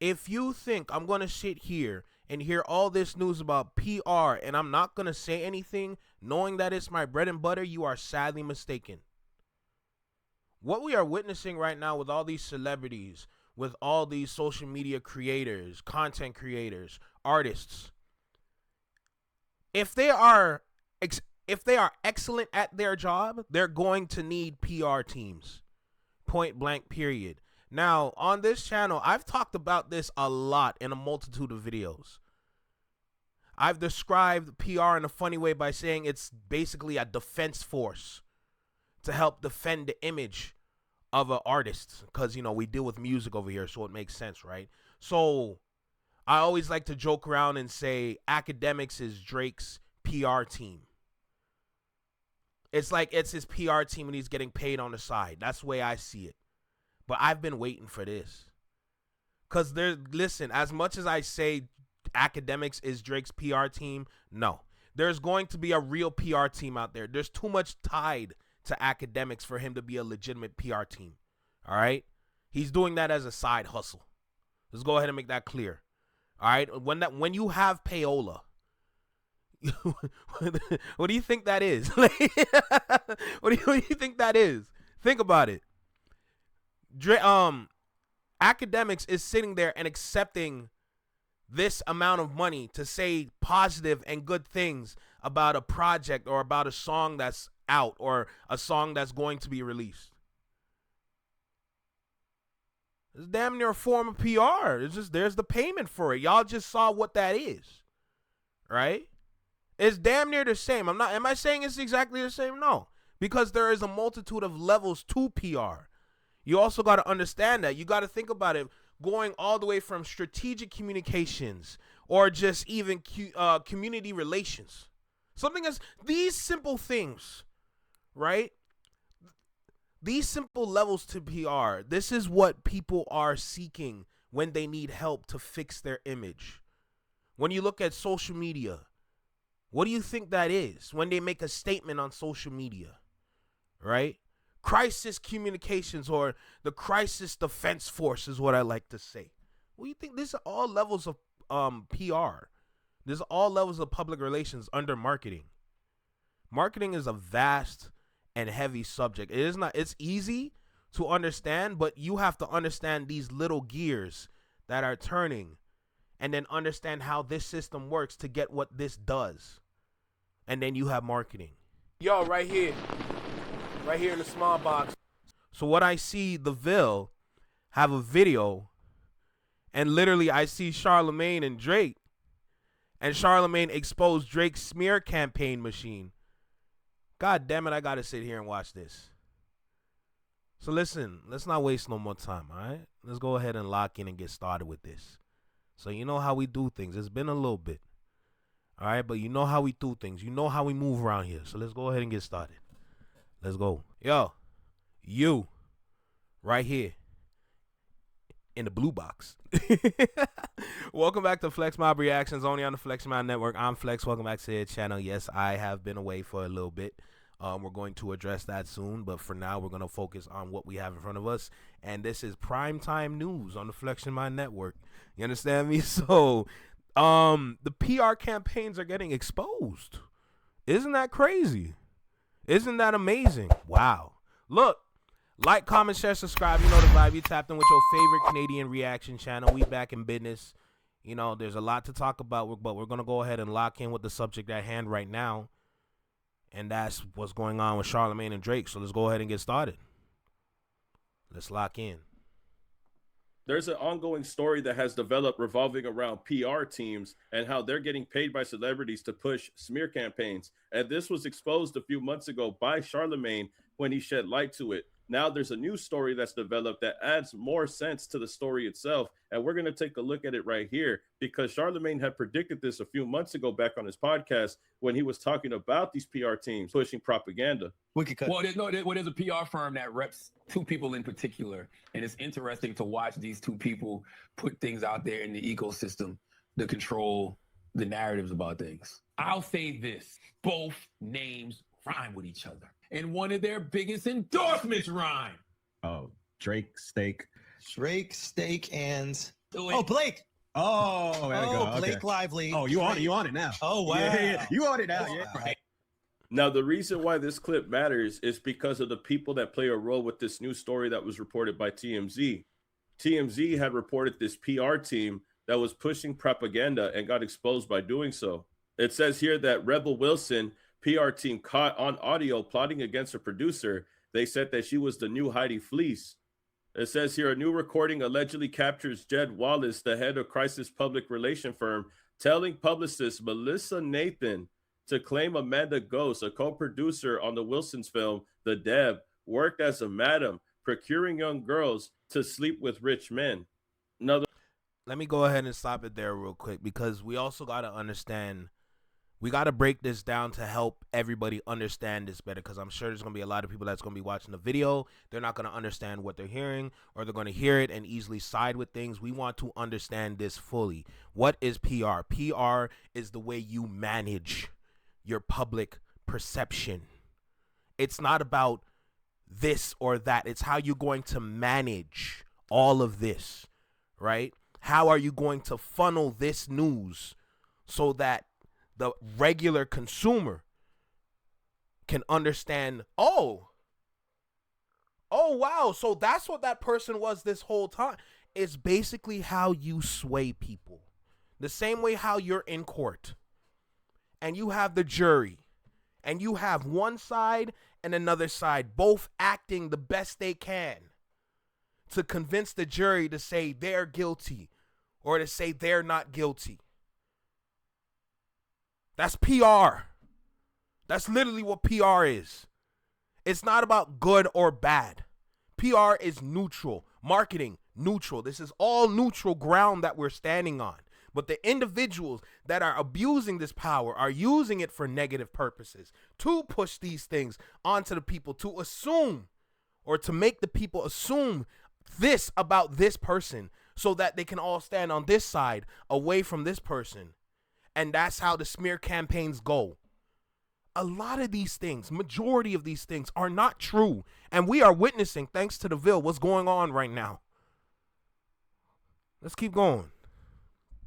if you think I'm going to sit here and hear all this news about PR and I'm not going to say anything knowing that it's my bread and butter, you are sadly mistaken. What we are witnessing right now with all these celebrities, with all these social media creators, content creators, artists, if they are excellent at their job, they're going to need PR teams. Point blank, period. Now, on this channel, I've talked about this a lot in a multitude of videos. I've described PR in a funny way by saying it's basically a defense force to help defend the image of an artist, because, you know, we deal with music over here, so it makes sense, right? So I always like to joke around and say Academics is Drake's PR team. It's like it's his PR team and he's getting paid on the side. That's the way I see it. But I've been waiting for this. Because listen, as much as I say Academics is Drake's PR team, no. There's going to be a real PR team out there. There's too much tied to Academics for him to be a legitimate PR team. All right? He's doing that as a side hustle. Let's go ahead and make that clear. All right? When you have payola, what do you think that is? What do you think that is? Think about it. Academics is sitting there and accepting this amount of money to say positive and good things about a project or about a song that's out or a song that's going to be released. It's damn near a form of PR. It's just, there's the payment for it. Y'all just saw what that is, right? It's damn near the same. Am I saying it's exactly the same? No, because there is a multitude of levels to PR. You also got to understand that. You got to think about it going all the way from strategic communications or just even community relations. Something as these simple things, right? These simple levels to PR. This is what people are seeking when they need help to fix their image. When you look at social media, what do you think that is when they make a statement on social media, right? Crisis communications or the crisis defense force is what I like to say. What do you think? These are all levels of PR. These are all levels of public relations under marketing. Marketing is a vast and heavy subject. It is not. It's easy to understand, but you have to understand these little gears that are turning, and then understand how this system works to get what this does. And then you have marketing. Yo, right here in the small box. So what I see, the Ville have a video, and literally I see Charlamagne and Drake, and Charlamagne exposed Drake's smear campaign machine. God damn it, I gotta sit here and watch this. So listen, let's not waste no more time, all right? Let's go ahead and lock in and get started with this. So you know how we do things. It's been a little bit, all right? But you know how we do things. You know how we move around here. So let's go ahead and get started. Let's go. Yo, you, right here, in the blue box. Welcome back to FlexMob Reactions, only on the FlexMob Network. I'm Flex. Welcome back to the channel. Yes, I have been away for a little bit. We're going to address that soon, but for now, we're going to focus on what we have in front of us, and this is primetime news on the FlexMob Network. You understand me? So, the PR campaigns are getting exposed. Isn't that crazy? Isn't that amazing? Wow. Look, like, comment, share, subscribe. You know the vibe. You tapped in with your favorite Canadian reaction channel. We back in business. You know, there's a lot to talk about, but we're going to go ahead and lock in with the subject at hand right now. And that's what's going on with Charlamagne and Drake. So let's go ahead and get started. Let's lock in. There's an ongoing story that has developed revolving around PR teams and how they're getting paid by celebrities to push smear campaigns. And this was exposed a few months ago by Charlamagne when he shed light to it. Now there's a new story that's developed that adds more sense to the story itself. And we're going to take a look at it right here because Charlamagne had predicted this a few months ago back on his podcast when he was talking about these PR teams pushing propaganda. Well, there's a PR firm that reps two people in particular. And it's interesting to watch these two people put things out there in the ecosystem to control the narratives about things. I'll say this. Both names rhyme with each other. And one of their biggest endorsements rhyme. Oh, Drake, Steak. Drake, Steak, and Do it. Oh, Blake. Oh, there we go. Blake Okay. Lively. Oh, you on it? You on it now? Oh, wow. Yeah. You on it now? Yeah. Right. Now, the reason why this clip matters is because of the people that play a role with this new story that was reported by TMZ. TMZ had reported this PR team that was pushing propaganda and got exposed by doing so. It says here that Rebel Wilson, PR team, caught on audio plotting against a producer. They said that she was the new Heidi Fleiss. It says here a new recording allegedly captures Jed Wallace, the head of crisis public relation firm, telling publicist Melissa Nathan to claim Amanda Ghost, a co-producer on the Wilsons film, The Deb, worked as a madam, procuring young girls to sleep with rich men. Another. Let me go ahead and stop it there real quick, because we also got to understand, we got to break this down to help everybody understand this better, because I'm sure there's going to be a lot of people that's going to be watching the video. They're not going to understand what they're hearing, or they're going to hear it and easily side with things. We want to understand this fully. What is PR? PR is the way you manage your public perception. It's not about this or that. It's how you're going to manage all of this, right? How are you going to funnel this news so that the regular consumer can understand, oh, wow, so that's what that person was this whole time. It's basically how you sway people. The same way how you're in court and you have the jury and you have one side and another side both acting the best they can to convince the jury to say they're guilty or to say they're not guilty. That's PR. That's literally what PR is. It's not about good or bad. PR is neutral. Marketing, neutral. This is all neutral ground that we're standing on. But the individuals that are abusing this power are using it for negative purposes to push these things onto the people, to assume or to make the people assume this about this person so that they can all stand on this side away from this person. And that's how the smear campaigns go. A lot of these things, majority of these things are not true. And we are witnessing, thanks to the Ville, what's going on right now. Let's keep going.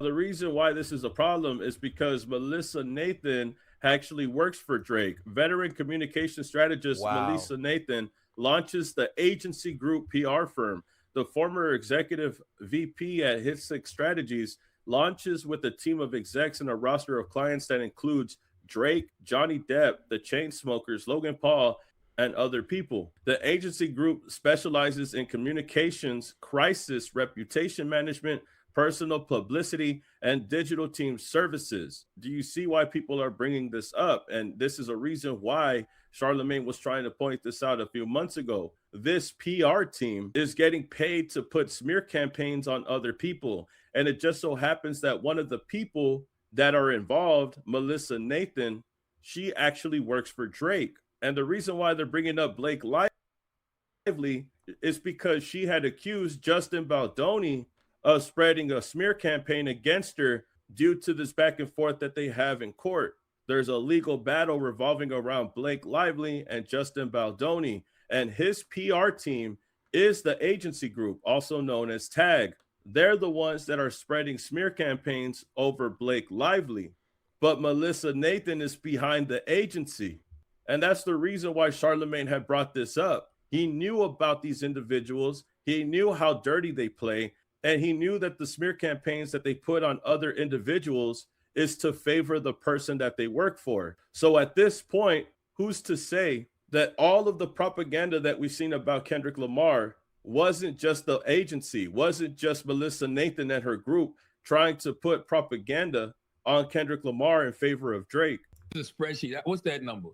The reason why this is a problem is because Melissa Nathan actually works for Drake. Veteran communication strategist Melissa Nathan launches the agency group PR firm. The former executive VP at Hit Six Strategies launches with a team of execs and a roster of clients that includes Drake, Johnny Depp, the Chainsmokers, Logan Paul, and other people. The agency group specializes in communications, crisis, reputation management, personal publicity, and digital team services. Do you see why people are bringing this up? And this is a reason why Charlamagne was trying to point this out a few months ago. This PR team is getting paid to put smear campaigns on other people. And it just so happens that one of the people that are involved, Melissa Nathan, she actually works for Drake. And the reason why they're bringing up Blake Lively is because she had accused Justin Baldoni of spreading a smear campaign against her due to this back and forth that they have in court. There's a legal battle revolving around Blake Lively and Justin Baldoni, and his PR team is the agency group, also known as TAG. They're the ones that are spreading smear campaigns over Blake Lively, but Melissa Nathan is behind the agency. And that's the reason why Charlamagne had brought this up. He knew about these individuals. He knew how dirty they play. And he knew that the smear campaigns that they put on other individuals is to favor the person that they work for. So at this point, who's to say that all of the propaganda that we've seen about Kendrick Lamar wasn't just the agency, wasn't just Melissa Nathan and her group trying to put propaganda on Kendrick Lamar in favor of Drake? The spreadsheet, what's that number?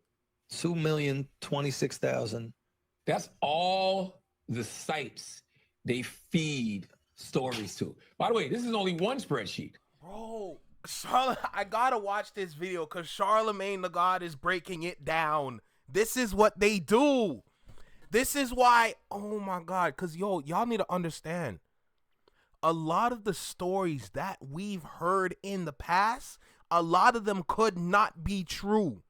2,026,000. That's all the sites they feed stories to. By the way, this is only one spreadsheet. Bro, I gotta watch this video because Charlamagne the God is breaking it down. This is what they do. This is why, oh my God, because y'all need to understand. A lot of the stories that we've heard in the past, a lot of them could not be true.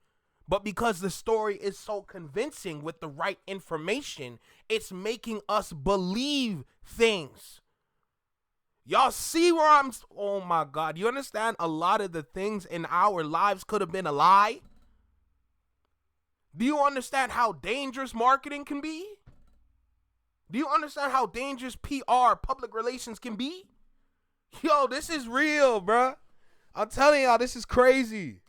But because the story is so convincing with the right information, it's making us believe things. Y'all see where I'm? Oh my God. You understand? A lot of the things in our lives could have been a lie. Do you understand how dangerous marketing can be? Do you understand how dangerous PR, public relations can be? Yo, this is real, bruh. I'm telling y'all, this is crazy.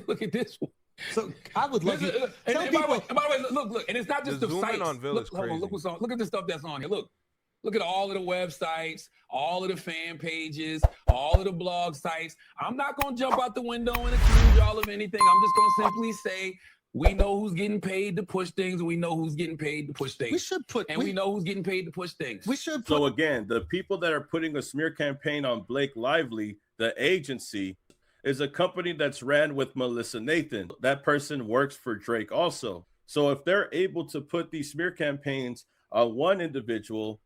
Look at this one. So I would love you. And Tell by people. the way, look, and it's not just The the zoom in sites. on Vil is Hold on, crazy. look what's on. Look at the stuff that's on here. Look at all of the websites, all of the fan pages, all of the blog sites. I'm not gonna jump out the window and accuse y'all of anything. I'm just gonna simply say we know who's getting paid to push things. And we know who's getting paid to push things. We should put. And we know who's getting paid to push things. We should put. So again, the people that are putting a smear campaign on Blake Lively, the agency, is a company that's ran with Melissa Nathan. That person works for Drake also. So if they're able to put these smear campaigns on one individual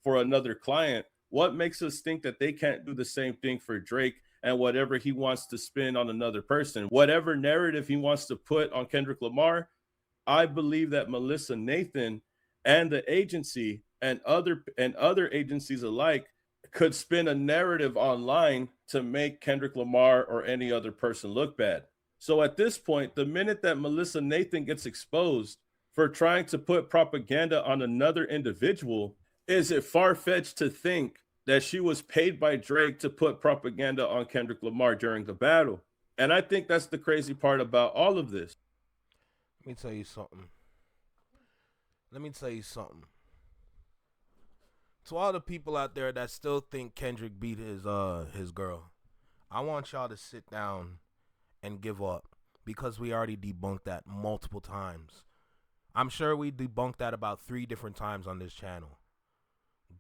for another client, what makes us think that they can't do the same thing for Drake and whatever he wants to spin on another person? Whatever narrative he wants to put on Kendrick Lamar, I believe that Melissa Nathan and the agency and other agencies alike could spin a narrative online to make Kendrick Lamar or any other person look bad. So at this point, the minute that Melissa Nathan gets exposed for trying to put propaganda on another individual, is it far-fetched to think that she was paid by Drake to put propaganda on Kendrick Lamar during the battle? And I think that's the crazy part about all of this. Let me tell you something. To all the people out there that still think Kendrick beat his girl, I want y'all to sit down and give up, because we already debunked that multiple times. I'm sure we debunked that about 3 different times on this channel.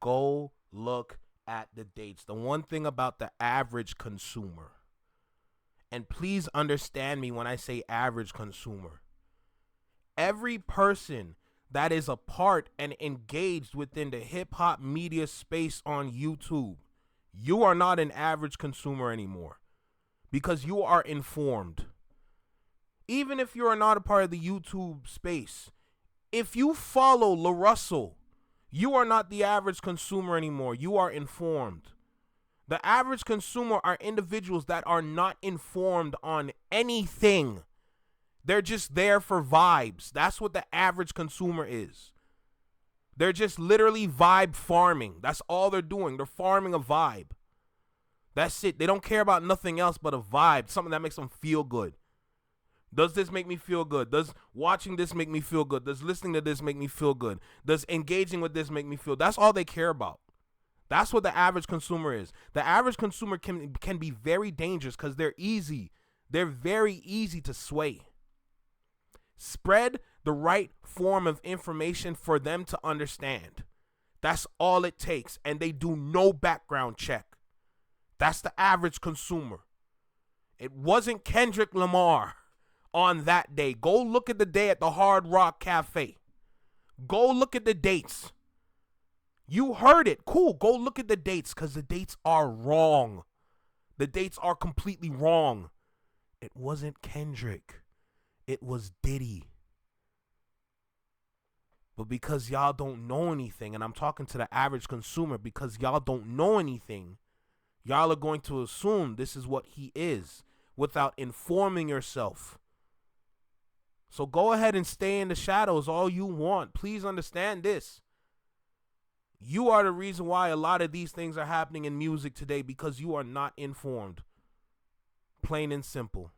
Go look at the dates. The one thing about the average consumer, and please understand me when I say average consumer, every person that is a part and engaged within the hip-hop media space on YouTube, you are not an average consumer anymore, because you are informed. Even if you are not a part of the YouTube space, if you follow La Russell, you are not the average consumer anymore. You are informed. The average consumer are individuals that are not informed on anything. They're just there for vibes. That's what the average consumer is. They're just literally vibe farming. That's all they're doing. They're farming a vibe. That's it. They don't care about nothing else but a vibe, something that makes them feel good. Does this make me feel good? Does watching this make me feel good? Does listening to this make me feel good? Does engaging with this make me feel? That's all they care about. That's what the average consumer is. The average consumer can be very dangerous because they're easy. They're very easy to sway. Spread the right form of information for them to understand. That's all it takes. And they do no background check. That's the average consumer. It wasn't Kendrick Lamar on that day. Go look at the day at the Hard Rock Cafe. Go look at the dates. You heard it. Cool. Go look at the dates, because the dates are wrong. The dates are completely wrong. It wasn't Kendrick. It was Diddy. But because y'all don't know anything, and I'm talking to the average consumer, because y'all don't know anything, y'all are going to assume this is what he is without informing yourself. So go ahead and stay in the shadows all you want. Please understand this. You are the reason why a lot of these things are happening in music today, because you are not informed. Plain and simple.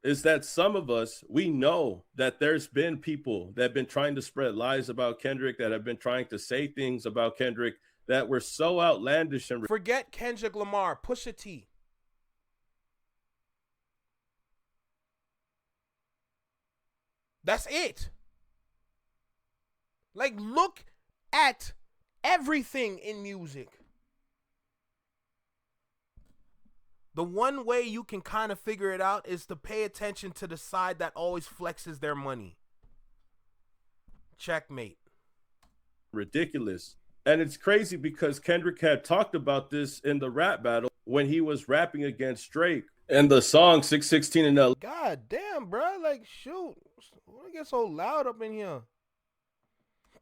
Is that some of us, we know that there's been people that have been trying to spread lies about Kendrick, that have been trying to say things about Kendrick that were so outlandish and forget Kendrick Lamar, Pusha T. That's it. Like, look at everything in music. The one way you can kind of figure it out is to pay attention to the side that always flexes their money. Checkmate. ridiculous. And it's crazy because Kendrick had talked about this in the rap battle when he was rapping against Drake and the song 616 and L. God damn, bro. Like, shoot. Why get so loud up in here?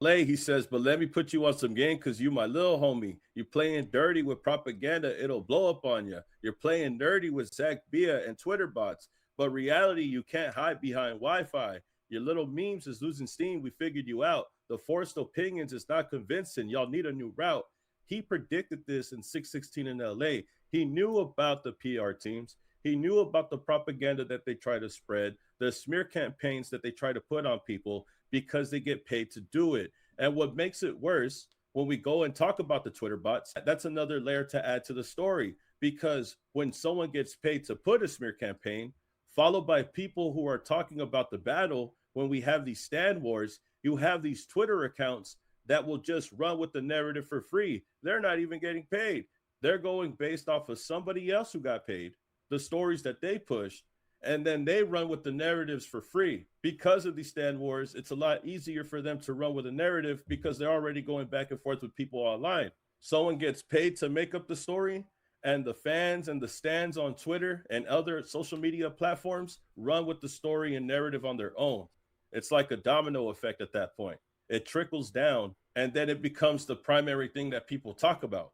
Lay, he says, but let me put you on some game because you my little homie. You playing dirty with propaganda, it'll blow up on you. You're playing dirty with Zach Bia and Twitter bots. But reality, you can't hide behind Wi-Fi. Your little memes is losing steam. We figured you out. The forced opinions is not convincing. Y'all need a new route. He predicted this in 616 in LA. He knew about the PR teams. He knew about the propaganda that they try to spread, the smear campaigns that they try to put on people because they get paid to do it. And what makes it worse, when we go and talk about the Twitter bots, that's another layer to add to the story. Because when someone gets paid to put a smear campaign, followed by people who are talking about the battle, when we have these stand wars, you have these Twitter accounts that will just run with the narrative for free. They're not even getting paid. They're going based off of somebody else who got paid, the stories that they pushed, and then they run with the narratives for free. Because of these stand wars, it's a lot easier for them to run with a narrative because they're already going back and forth with people online. Someone gets paid to make up the story, and the fans and the stands on Twitter and other social media platforms run with the story and narrative on their own. It's like a domino effect at that point. It trickles down, and then it becomes the primary thing that people talk about.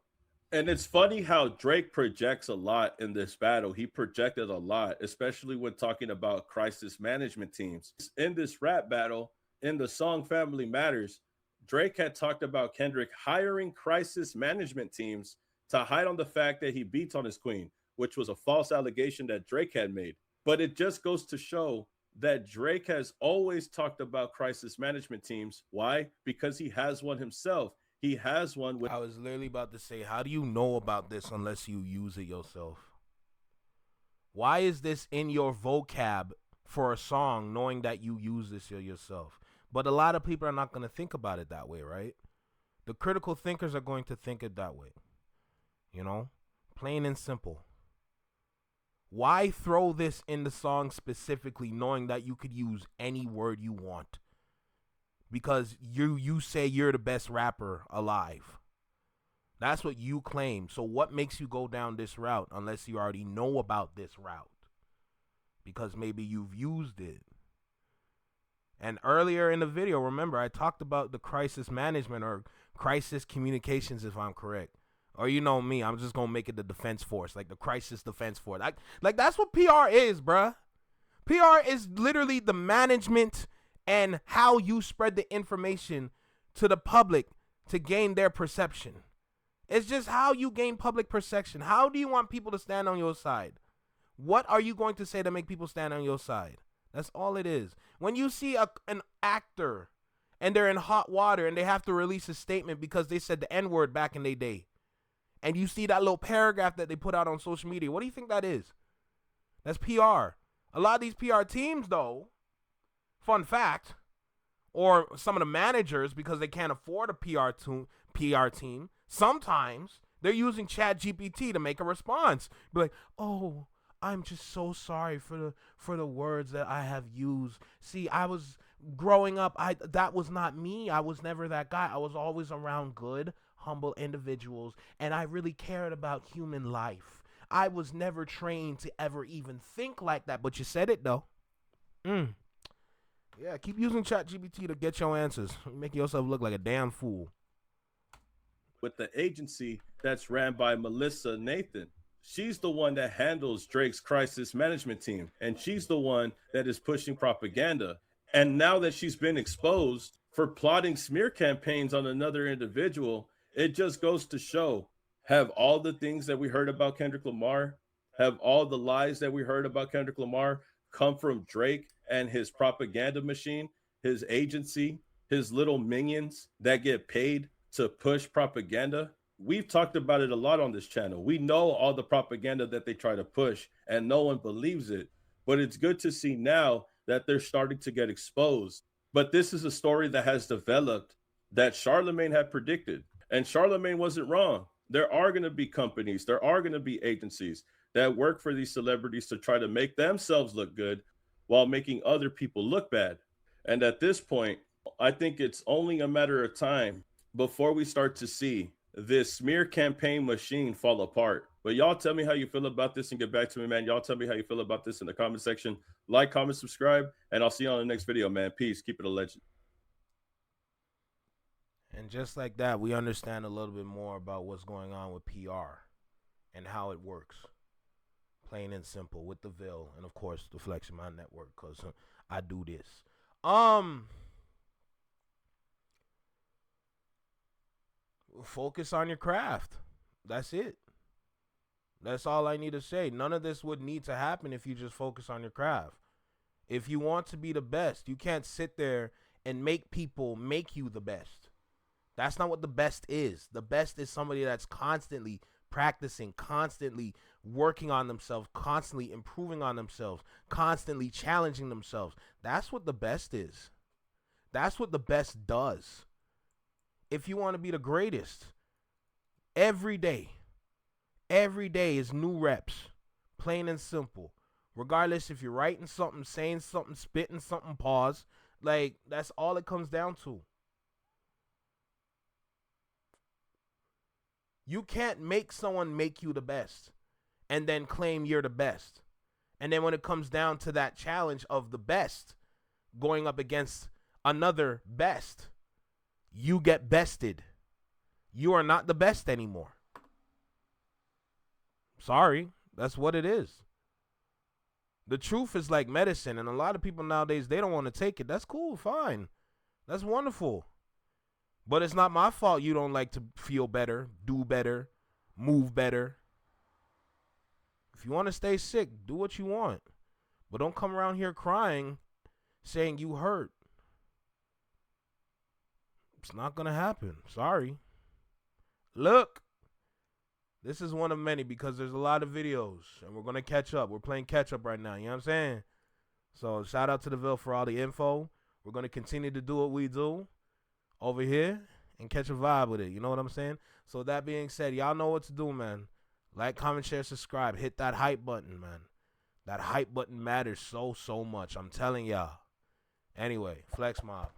And it's funny how Drake projects a lot in this battle. He projected a lot, especially when talking about crisis management teams. In this rap battle, in the song Family Matters, Drake had talked about Kendrick hiring crisis management teams to hide on the fact that he beats on his queen, which was a false allegation that Drake had made. But it just goes to show that Drake has always talked about crisis management teams. Why? Because he has one himself. He has one with. I was literally about to say, how do you know about this unless you use it yourself? Why is this in your vocab for a song knowing that you use this yourself? But a lot of people are not going to think about it that way, right? The critical thinkers are going to think it that way. You know? Plain and simple. Why throw this in the song specifically knowing that you could use any word you want? Because you say you're the best rapper alive. That's what you claim. So what makes you go down this route unless you already know about this route? Because maybe you've used it. And earlier in the video, remember, I talked about the crisis management or crisis communications, if I'm correct. Or you know me, I'm just going to make it the defense force, like the crisis defense force. Like that's what PR is, bruh. PR is literally the management and how you spread the information to the public to gain their perception. It's just how you gain public perception. How do you want people to stand on your side? What are you going to say to make people stand on your side? That's all it is. When you see an actor and they're in hot water and they have to release a statement because they said the N-word back in their day, and you see that little paragraph that they put out on social media, what do you think that is? That's PR. A lot of these PR teams, though, fun fact, or some of the managers, because they can't afford a PR team, sometimes they're using ChatGPT to make a response. Be like, oh, I'm just so sorry for the words that I have used. See, I was growing up, that was not me. I was never that guy. I was always around good, humble individuals, and I really cared about human life. I was never trained to ever even think like that, but you said it, though. Yeah, keep using ChatGPT to get your answers. You're making yourself look like a damn fool. With the agency that's ran by Melissa Nathan. She's the one that handles Drake's crisis management team, and she's the one that is pushing propaganda. And now that she's been exposed for plotting smear campaigns on another individual, it just goes to show, have all the things that we heard about Kendrick Lamar, have all the lies that we heard about Kendrick Lamar come from Drake and his propaganda machine, his agency, his little minions that get paid to push propaganda? We've talked about it a lot on this channel. We know all the propaganda that they try to push and no one believes it. But it's good to see now that they're starting to get exposed. But this is a story that has developed that Charlamagne had predicted. And Charlamagne wasn't wrong. There are going to be companies, there are going to be agencies that work for these celebrities to try to make themselves look good while making other people look bad. And at this point, I think it's only a matter of time before we start to see this smear campaign machine fall apart. But y'all tell me how you feel about this and get back to me, man. Y'all tell me how you feel about this in the comment section. Like, comment, subscribe, and I'll see you on the next video, man. Peace. Keep it a legend. And just like that, we understand a little bit more about what's going on with PR and how it works. Plain and simple, with the Ville and of course the flexmob network, because I do this. Focus on your craft. That's it. That's all I need to say. None of this would need to happen if you just focus on your craft. If you want to be the best, you can't sit there and make people make you the best. That's not what the best is. The best is somebody that's constantly practicing, constantly working on themselves, constantly improving on themselves, constantly challenging themselves. That's what the best is. That's what the best does. If you want to be the greatest, every day is new reps, plain and simple. Regardless if you're writing something, saying something, spitting something, pause. Like, that's all it comes down to. You can't make someone make you the best and then claim you're the best. And then when it comes down to that challenge of the best going up against another best, you get bested. You are not the best anymore. Sorry, that's what it is. The truth is like medicine, and a lot of people nowadays, they don't want to take it. That's cool, fine. That's wonderful. But it's not my fault you don't like to feel better, do better, move better. If you want to stay sick, do what you want. But don't come around here crying, saying you hurt. It's not going to happen. Sorry. Look. This is one of many because there's a lot of videos, and we're going to catch up. We're playing catch up right now. You know what I'm saying? So shout out to the Ville for all the info. We're going to continue to do what we do over here and catch a vibe with it. You know what I'm saying? So that being said, y'all know what to do, man. Like, comment, share, subscribe. Hit that hype button, man. That hype button matters so much. I'm telling y'all. Anyway, Flex Mob.